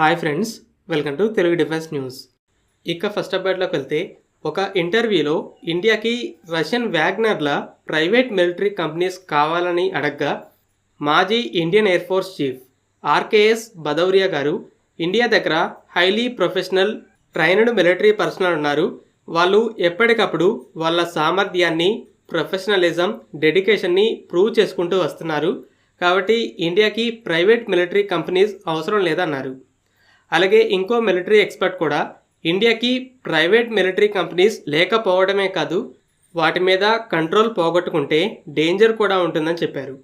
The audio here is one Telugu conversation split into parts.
Hi friends, welcome to Telugu defence news. ఇక ఫస్ట్ అప్డేట్లోకి వెళ్తే ఒక ఇంటర్వ్యూలో ఇండియాకి రష్యన్ వ్యాగ్నర్ల ప్రైవేట్ మిలిటరీ కంపెనీస్ కావాలని అడగ్గా మాజీ Indian air force chief RKS Bhadauria గారు ఇండియా దగ్గర highly professional trained military personal ఉన్నారు. వాళ్ళు ఎప్పటికప్పుడు వాళ్ళ సామర్థ్యాన్ని, ప్రొఫెషనలిజం, డెడికేషన్ని ప్రూవ్ చేసుకుంటూ వస్తున్నారు. కాబట్టి ఇండియాకి ప్రైవేట్ మిలిటరీ కంపెనీస్ అవసరం లేదన్నారు. అలాగే ఇంకో మిలిటరీ ఎక్స్పర్ట్ కూడా ఇండియాకి ప్రైవేట్ మిలిటరీ కంపెనీస్ లేకపోవడమే కాదు, వాటి మీద కంట్రోల్ పోగొట్టుకుంటే డేంజర్ కూడా ఉంటుందని చెప్పారు.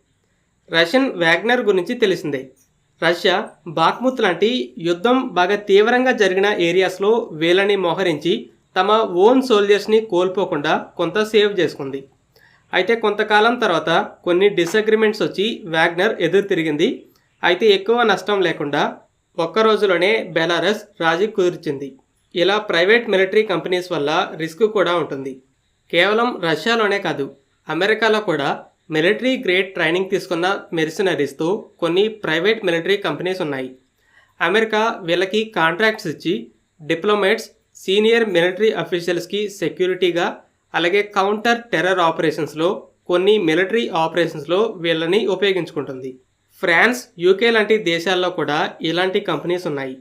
రష్యన్ వ్యాగ్నర్ గురించి తెలిసిందే. రష్యా బాఖ్ముత్ లాంటి యుద్ధం బాగా తీవ్రంగా జరిగిన ఏరియాస్లో వీళ్ళని మోహరించి తమ ఓన్ సోల్జర్స్ని కోల్పోకుండా కొంత సేవ్ చేసుకుంది. అయితే కొంతకాలం తర్వాత కొన్ని డిసగ్రిమెంట్స్ వచ్చి వ్యాగ్నర్ ఎదురు తిరిగింది. అయితే ఎక్కువ నష్టం లేకుండా ఒక్క రోజులోనే బెలారస్ రాజీ కుదిర్చింది. ఇలా ప్రైవేట్ మిలిటరీ కంపెనీస్ వల్ల రిస్క్ కూడా ఉంటుంది. కేవలం రష్యాలోనే కాదు, అమెరికాలో కూడా మిలిటరీ గ్రేడ్ ట్రైనింగ్ తీసుకున్న మెర్సినరీస్తో కొన్ని ప్రైవేట్ మిలిటరీ కంపెనీస్ ఉన్నాయి. అమెరికా వీళ్ళకి కాంట్రాక్ట్స్ ఇచ్చి డిప్లొమేట్స్, సీనియర్ మిలిటరీ అఫీషియల్స్కి సెక్యూరిటీగా, అలాగే కౌంటర్ టెర్రర్ ఆపరేషన్స్లో, కొన్ని మిలిటరీ ఆపరేషన్స్లో వీళ్ళని ఉపయోగించుకుంటుంది. ఫ్రాన్స్, యూకే లాంటి దేశాల్లో కూడా ఇలాంటి కంపెనీస్ ఉన్నాయి.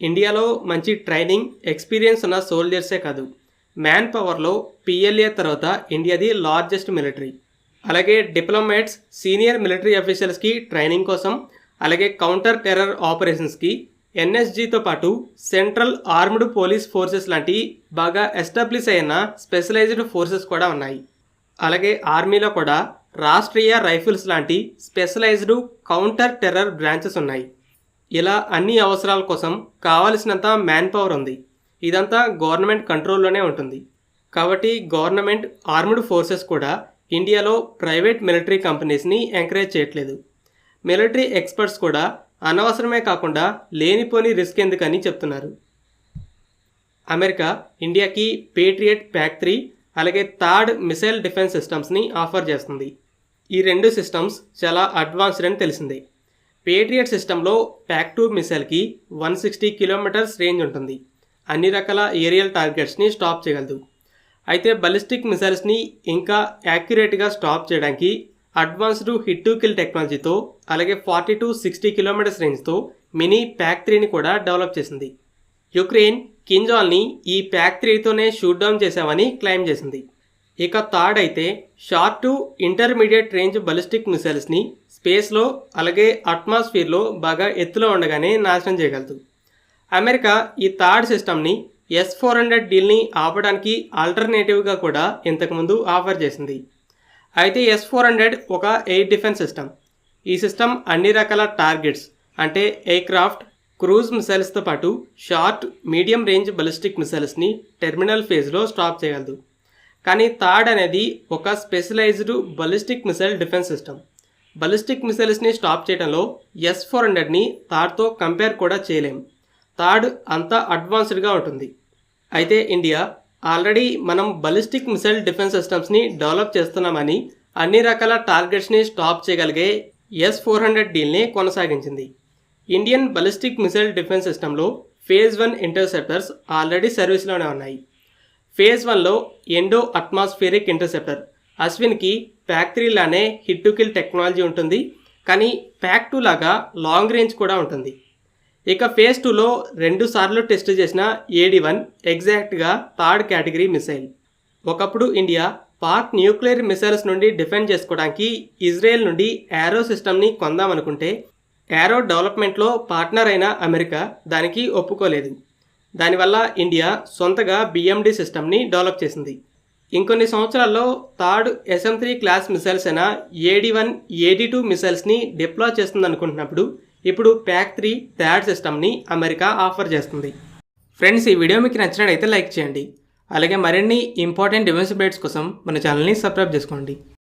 ఇండియాలో మంచి ట్రైనింగ్, ఎక్స్పీరియన్స్ ఉన్న సోల్జర్సే కాదు, మ్యాన్ పవర్లో పిఎల్ఏ తర్వాత ఇండియాది లార్జెస్ట్ మిలిటరీ. అలాగే డిప్లొమేట్స్, సీనియర్ మిలిటరీ అఫీషియల్స్కి ట్రైనింగ్ కోసం, అలాగే కౌంటర్ టెర్రర్ ఆపరేషన్స్కి ఎన్ఎస్జీతో పాటు సెంట్రల్ ఆర్మ్డ్ పోలీస్ ఫోర్సెస్ లాంటి బాగా ఎస్టాబ్లిష్ అయిన స్పెషలైజ్డ్ ఫోర్సెస్ కూడా ఉన్నాయి. అలాగే ఆర్మీలో కూడా రాష్ట్రీయ రైఫిల్స్ లాంటి స్పెషలైజ్డ్ కౌంటర్ టెర్రర్ బ్రాంచెస్ ఉన్నాయి. ఇలా అన్ని అవసరాల కోసం కావలసినంత మ్యాన్ పవర్ ఉంది. ఇదంతా గవర్నమెంట్ కంట్రోల్లోనే ఉంటుంది. కాబట్టి గవర్నమెంట్ ఆర్మ్డ్ ఫోర్సెస్ కూడా ఇండియాలో ప్రైవేట్ మిలిటరీ కంపెనీస్ని ఎంకరేజ్ చేయట్లేదు. మిలిటరీ ఎక్స్పర్ట్స్ కూడా అనవసరమే కాకుండా లేనిపోని రిస్క్ ఎందుకని చెప్తున్నారు. అమెరికా ఇండియాకి పేట్రియట్ PAC-3 అలాగే థర్డ్ మిసైల్ డిఫెన్స్ సిస్టమ్స్ని ఆఫర్ చేస్తుంది. ఈ రెండు సిస్టమ్స్ చాలా అడ్వాన్స్డ్ అని తెలిసిందే. పేట్రియట్ సిస్టంలో PAC-2 మిసైల్కి 160 కిలోమీటర్స్ రేంజ్ ఉంటుంది. అన్ని రకాల ఏరియల్ టార్గెట్స్ని స్టాప్ చేయగలదు. అయితే బలిస్టిక్ మిసైల్స్ని ఇంకా యాక్యురేట్గా స్టాప్ చేయడానికి అడ్వాన్స్డ్ హిట్ టు కిల్ టెక్నాలజీతో, అలాగే 40 to 60 కిలోమీటర్స్ రేంజ్తో మినీ PAC-3ని కూడా డెవలప్ చేసింది. యుక్రెయిన్ కింజాల్ని ఈ PAC-3తోనే షూట్ డౌన్ చేశామని క్లెయిమ్ చేసింది. ఇక థర్డ్ అయితే short to intermediate range ballistic మిసైల్స్ని స్పేస్లో, అలాగే అట్మాస్ఫియర్లో బాగా ఎత్తులో ఉండగానే నాశనం చేయగలదు. అమెరికా ఈ థర్డ్ సిస్టమ్ని S-400 డీల్ని ఆపడానికి ఆల్టర్నేటివ్గా కూడా ఇంతకుముందు ఆఫర్ చేసింది. అయితే S-400 ఒక ఎయిర్ డిఫెన్స్ సిస్టమ్. ఈ సిస్టమ్ అన్ని రకాల టార్గెట్స్ అంటే ఎయిర్క్రాఫ్ట్, క్రూజ్ మిసైల్స్తో పాటు షార్ట్, మీడియం రేంజ్ బలిస్టిక్ మిసైల్స్ని టెర్మినల్ ఫేజ్లో స్టాప్ చేయగలదు. కానీ థర్డ్ అనేది ఒక specialised ballistic missile defence system. Ballistic మిసైల్స్ని స్టాప్ చేయడంలో S-400ని థర్డ్తో కంపేర్ కూడా చేయలేం. థర్డ్ అంత అడ్వాన్స్డ్గా ఉంటుంది. అయితే ఇండియా ఆల్రెడీ మనం బలిస్టిక్ మిసైల్ డిఫెన్స్ సిస్టమ్స్ని డెవలప్ చేస్తున్నామని అన్ని రకాల టార్గెట్స్ని స్టాప్ చేయగలిగే S-400 డీల్ని కొనసాగించింది. ఇండియన్ బలిస్టిక్ మిసైల్ డిఫెన్స్ సిస్టంలో ఫేజ్ 1 ఇంటర్సెప్టర్స్ ఆల్రెడీ సర్వీస్లోనే ఉన్నాయి. ఫేజ్ 1లో ఎండో అట్మాస్ఫియరిక్ ఇంటర్సెప్టర్ అశ్విన్కి PAC-3 లానే హిట్ టు కిల్ టెక్నాలజీ ఉంటుంది. కానీ PAC-2 లాగా లాంగ్ రేంజ్ కూడా ఉంటుంది. ఇక ఫేజ్ 2లో 2 సార్లు టెస్ట్ చేసిన AD-1 ఎగ్జాక్ట్గా థర్డ్ కేటగిరీ మిసైల్. ఒకప్పుడు ఇండియా పాక్ న్యూక్లియర్ మిసైల్స్ నుండి డిఫెండ్ చేసుకోవడానికి ఇజ్రాయెల్ నుండి యారో సిస్టమ్ని కొందామనుకుంటే యారో డెవలప్మెంట్లో పార్ట్నర్ అయిన అమెరికా దానికి ఒప్పుకోలేదు. దానివల్ల ఇండియా సొంతగా BMD సిస్టమ్ని డెవలప్ చేసింది. ఇంకొన్ని సంవత్సరాల్లో థర్డ్ SM-3 క్లాస్ మిసైల్స్ అయిన AD-1, AD-2 మిసైల్స్ని డిప్లాయ్ చేస్తుందనుకుంటున్నప్పుడు ఇప్పుడు PAC-3 థర్డ్ సిస్టమ్ని అమెరికా ఆఫర్ చేస్తుంది. ఫ్రెండ్స్, ఈ వీడియో మీకు నచ్చినట్లయితే లైక్ చేయండి. అలాగే మరిన్ని ఇంపార్టెంట్ డిఫెన్స్ అప్డేట్స్ కోసం మన ఛానల్ని సబ్స్క్రైబ్ చేసుకోండి.